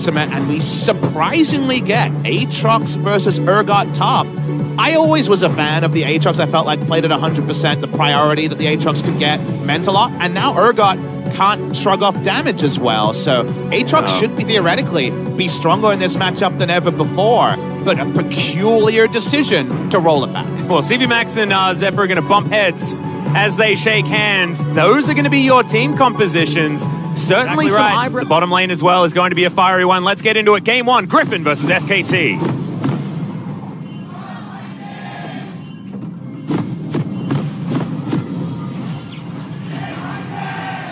ultimate, and we surprisingly get Aatrox versus Urgot top. I always was a fan of the Aatrox. I felt like played at 100%. The priority that the Aatrox could get meant a lot. And now Urgot can't shrug off damage as well. So Aatrox should be theoretically be stronger in this matchup than ever before. But a peculiar decision to roll it back. Well, CV Max and Zephyr are going to bump heads as they shake hands. Those are going to be your team compositions. Certainly some hybrid. The bottom lane as well is going to be a fiery one. Let's get into it. Game 1, Grinfin versus SKT.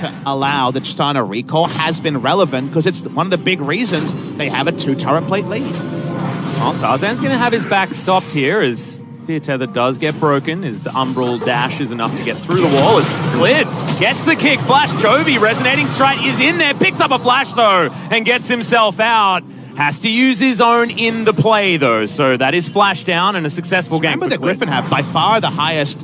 To allow the Tristana recall has been relevant because it's one of the big reasons they have a 2-turret plate lead. Well, Tarzan's going to have his back stopped here as Fear Tether does get broken, as the Umbral dash is enough to get through the wall, as Cleared gets the kick. Flash Chovy, Resonating Strike is in there, picks up a flash though, and gets himself out. Has to use his own in the play though, so that is flash down and a successful game. Remember that Grinfin have by far the highest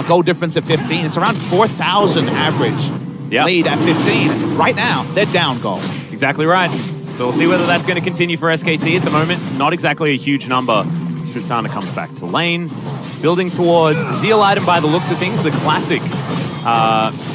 goal difference at 15. It's around 4,000 average lead at 15. Right now, they're down goal. Exactly right. So we'll see whether that's going to continue for SKT. At the moment, not exactly a huge number. Tristana comes back to lane, building towards Zeal item by the looks of things, the classic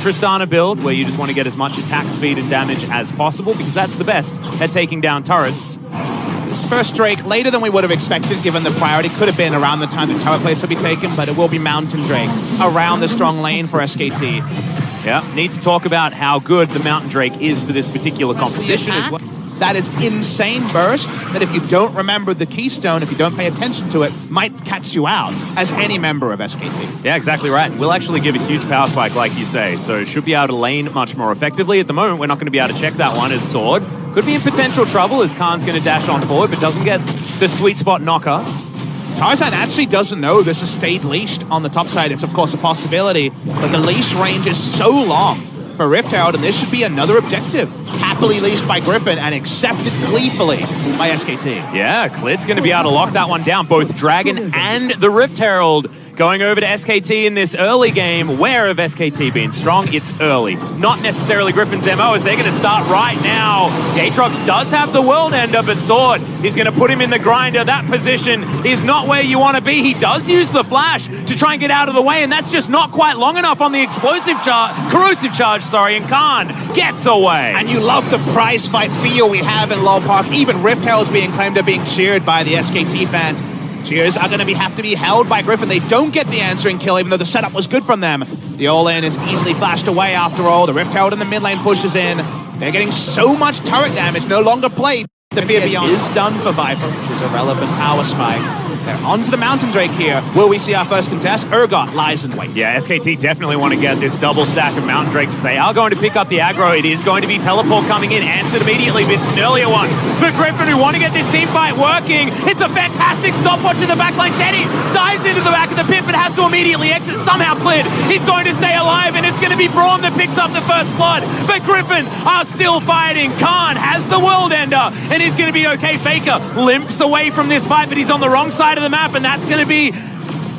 Tristana build, where you just want to get as much attack speed and damage as possible, because that's the best at taking down turrets. This first Drake, later than we would have expected, given the priority. Could have been around the time the turret plates will be taken, but it will be Mountain Drake around the strong lane for SKT. Yeah, need to talk about how good the Mountain Drake is for this particular composition as well. That is insane burst that if you don't remember the keystone, if you don't pay attention to it, might catch you out as any member of SKT. Yeah, exactly right. Will actually give a huge power spike, like you say, so should be able to lane much more effectively. At the moment, we're not going to be able to check that one as Sword. Could be in potential trouble as Khan's going to dash on forward, but doesn't get the sweet spot knocker. Tarzan actually doesn't know this has stayed leashed on the top side. It's, of course, a possibility, but the leash range is so long for Rift Herald, and this should be another objective. Happily leashed by Grinfin and accepted gleefully by SKT. Yeah, Clid's going to be able to lock that one down. Both Dragon and the Rift Herald going over to SKT in this early game. Where have SKT been strong? It's early. Not necessarily Griffin's MO, as they're going to start right now. Aatrox does have the World Ender, but Sword is going to put him in the grinder. That position is not where you want to be. He does use the flash to try and get out of the way, and that's just not quite long enough on the corrosive charge, and Khan gets away. And you love the prize fight feel we have in LoL Park. Even Rift Herald's being claimed to being cheered by the SKT fans. Cheers are going to have to be held by Grinfin. They don't get the answering kill, even though the setup was good from them. The all-in is easily flashed away after all. The Rift Herald in the mid lane pushes in. They're getting so much turret damage, no longer played. The Fear Beyond is done for Viper, which is a relevant power spike. They're onto the Mountain Drake here. Will we see our first contest? Urgot lies in wait. Yeah, SKT definitely want to get this double stack of Mountain Drakes. They are going to pick up the aggro. It is going to be Teleport coming in. Answered immediately, but it's an earlier one. For Grinfin, who want to get this team fight working. It's a fantastic stopwatch in the backline. Teddy dives into the back of the pit, but has to immediately exit. Somehow cleared. He's going to stay alive, and it's going to be Braum that picks up the first blood. But Grinfin are still fighting. Khan has the World Ender, and he's going to be okay. Faker limps away from this fight, but he's on the wrong side of the map, and that's going to be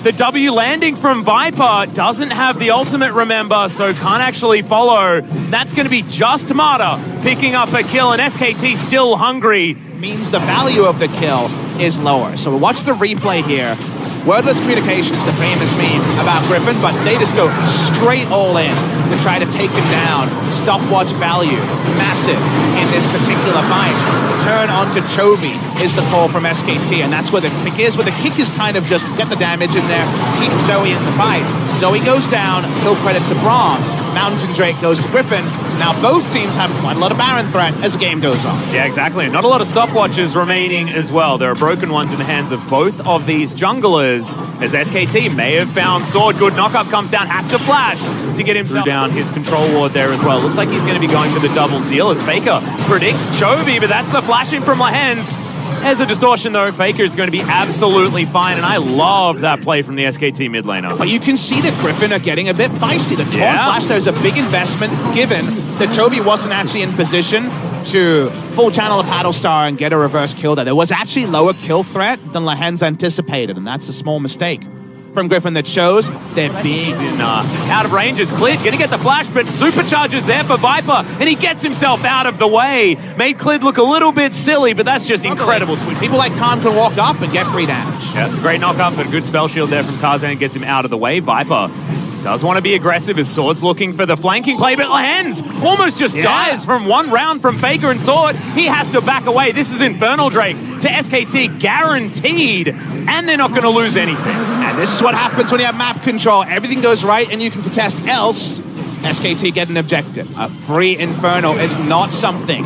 the W landing from Viper. Doesn't have the ultimate, remember, so can't actually follow. That's going to be just Marta picking up a kill, and SKT still hungry. Means the value of the kill is lower. So we'll watch the replay here. Wordless communication is the famous meme about Grinfin, but they just go straight all in to try to take him down. Stopwatch value, massive in this particular fight. Turn onto Chovy is the call from SKT, and that's where the kick is. Where the kick is kind of just get the damage in there, keep Zoe in the fight. Zoe goes down, kill credit to Braum. Mountain Drake goes to Grinfin. Now both teams have quite a lot of Baron threat as the game goes on. Yeah, exactly. Not a lot of stopwatches remaining as well. There are broken ones in the hands of both of these junglers, as SKT may have found Sword. Good knockup comes down, has to flash to get himself down his control ward there as well. Looks like he's going to be going for the double Zeal as Faker predicts Chovy, but that's the flashing from Lahens. There's a distortion though. Faker is going to be absolutely fine, and I love that play from the SKT mid laner. But you can see that Grinfin are getting a bit feisty. The taunt flash there is a big investment, given that Chovy wasn't actually in position to full channel a Paddle Star and get a reverse kill there. There was actually lower kill threat than Lahens anticipated, and that's a small mistake from Grinfin that shows they're being out of range. Is Clid going to get the flash, but supercharges there for Viper, and he gets himself out of the way. Made Clid look a little bit silly, but that's just incredible. People like Khan can walk up and get free damage. Yeah, it's a great knock-up, but a good spell shield there from Tarzan gets him out of the way. Viper does want to be aggressive as Sword's looking for the flanking play, but Lehens almost just dies from one round from Faker and Sword. He has to back away. This is Infernal Drake to SKT guaranteed, and they're not going to lose anything. And this is what happens when you have map control. Everything goes right and you can contest, else SKT get an objective. A free Infernal is not something.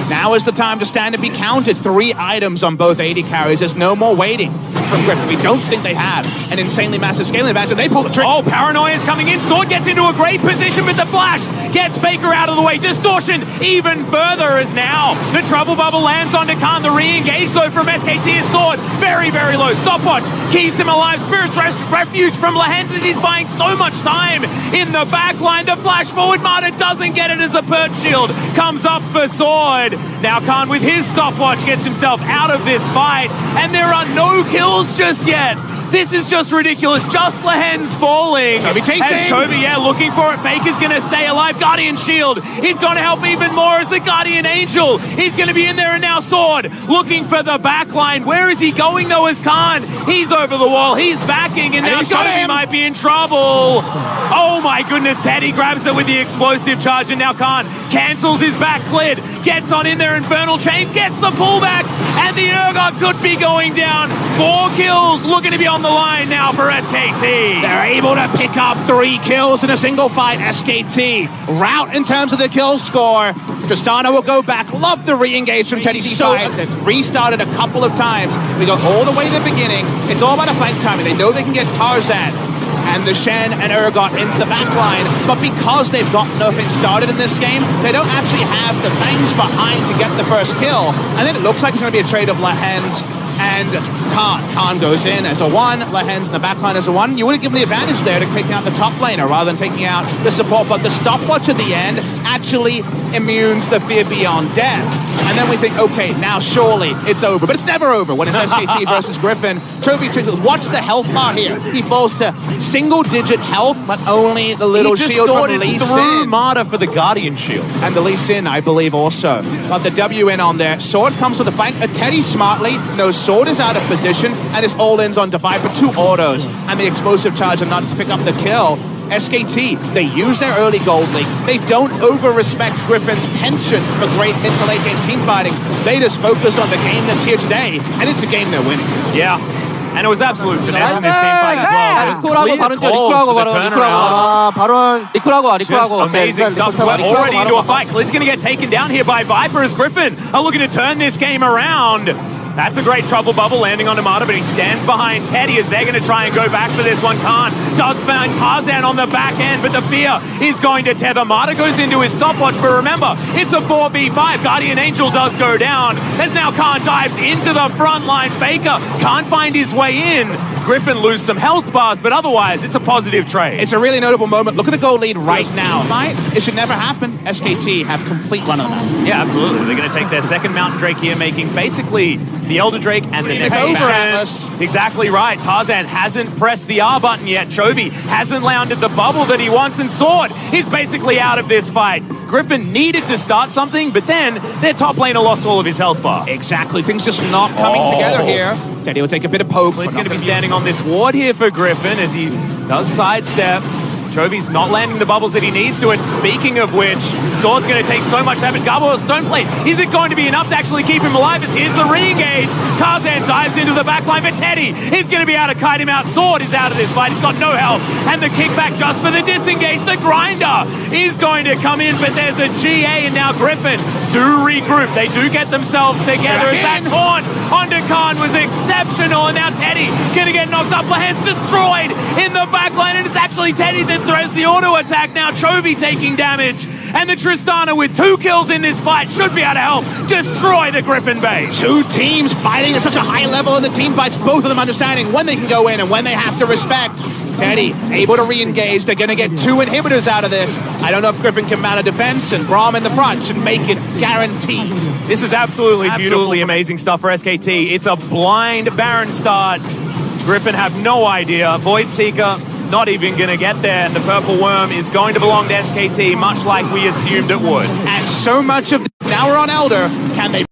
Now is the time to stand and be counted. 3 items on both AD carries. There's no more waiting from Grinfin. We don't think they have an insanely massive scaling advantage. They pull the trigger. Oh, Paranoia is coming in. Sword gets into a great position with the flash. Gets Faker out of the way. Distortion even further as now the Trouble Bubble lands onto Khan. The re-engage though from SKT is Sword. Very, very low. Stopwatch keeps him alive. Spirit's Refuge from Lehens as he's buying so much time in the back line. The flash forward. Marta doesn't get it as the Perch Shield comes up for Sword. Now Khan with his stopwatch gets himself out of this fight, and there are no kills just yet. This is just ridiculous. Just Lehens falling. Toby chasing. As Toby, looking for it. Faker's going to stay alive. Guardian Shield is going to help even more as the Guardian Angel. He's going to be in there, and now Sword looking for the backline. Where is he going, though, as Khan? He's over the wall. He's backing, and now Toby might be in trouble. Oh, my goodness. Teddy grabs it with the explosive charge, and now Khan cancels his back. Clid gets on in there. Infernal Chains gets the pullback, and the Urgot could be going down. 4 kills looking to be on the line now for SKT. They're able to pick up 3 kills in a single fight. SKT route in terms of the kill score. Tristana will go back. Love the re-engage from Teddy. That's restarted a couple of times. We go all the way to the beginning. It's all about a flank timing. They know they can get Tarzan and the Shen and Urgot into the back line, but because they've got nothing started in this game, they don't actually have the bangs behind to get the first kill. And then it looks like it's going to be a trade of Lehens and Khan. Khan goes in as a 1, Lehens in the backline as a 1. You would have given the advantage there to taking out the top laner rather than taking out the support, but the stopwatch at the end actually immunes the fear beyond death. And then we think, okay, now surely it's over. But it's never over when it's SKT versus Grinfin. Trophy tricks. Watch the health bar here. He falls to single-digit health, but only the little shield from Lee Sin. Marta for the Guardian Shield. And the Lee Sin, I believe, also. Got the W in on there. Sword comes with a flank. Teddy smartly knows Sword is out of position and is all-ins on Divide for 2 autos. And the explosive charge and not to pick up the kill. SKT, they use their early gold league. They don't over-respect Griffin's penchant for great mid to late game team fighting. They just focus on the game that's here today, and it's a game they're winning. Yeah. And it was absolute finesse in this team fight as well. 리콜하고 바로 리콜하고 amazing stuff. We're already into a fight. Clid's going to get taken down here by Viper as Grinfin are looking to turn this game around. That's a great Trouble Bubble landing onto Marta, but he stands behind Teddy as they're going to try and go back for this one. Khan does find Tarzan on the back end, but the fear is going to tether. Marta goes into his stopwatch, but remember, it's a 4v5. Guardian Angel does go down, as now Khan dives into the front line. Faker can't find his way in. Grinfin lose some health bars, but otherwise, it's a positive trade. It's a really notable moment. Look at the goal lead right now. It should never happen. SKT have complete run on that. Yeah, absolutely. They're going to take their second Mountain Drake here, making basically the Elder Drake and the next over. Exactly right. Tarzan hasn't pressed the R button yet. Chovy hasn't landed the bubble that he wants, and Sword is basically out of this fight. Grinfin needed to start something, but then their top laner lost all of his health bar. Exactly. Things just not coming together here. Teddy will take a bit of poke. He's going to be standing on this ward here for Grinfin as he does sidestep. Chovy's not landing the bubbles that he needs to, and speaking of which, Sword's going to take so much damage. Garbo's Stoneplate, is it going to be enough to actually keep him alive? As here's the re-engage. Tarzan dives into the backline, but Teddy is going to be able to kite him out. Sword is out of this fight, he's got no health, and the kickback just for the disengage. The grinder is going to come in, but there's a GA, and now Grinfin do regroup. They do get themselves together, as that taunt onto Khan was exceptional, and now Teddy going to get knocked up. Lehens destroyed in the backline, and it's actually Teddy that throws the auto attack. Now Chovy taking damage, and the Tristana with 2 kills in this fight should be able to help destroy the Grinfin base. 2 teams fighting at such a high level in the team fights, both of them understanding when they can go in and when they have to respect. Teddy able to re-engage. They're going to get 2 inhibitors out of this. I don't know if Grinfin can mount a defense, and Braum in the front should make it guaranteed. This is absolutely beautifully amazing stuff for SKT. It's a blind Baron start. Grinfin have no idea. Void Seeker not even going to get there, and the purple worm is going to belong to SKT, much like we assumed it would. And so much of now we're on Elder. Can they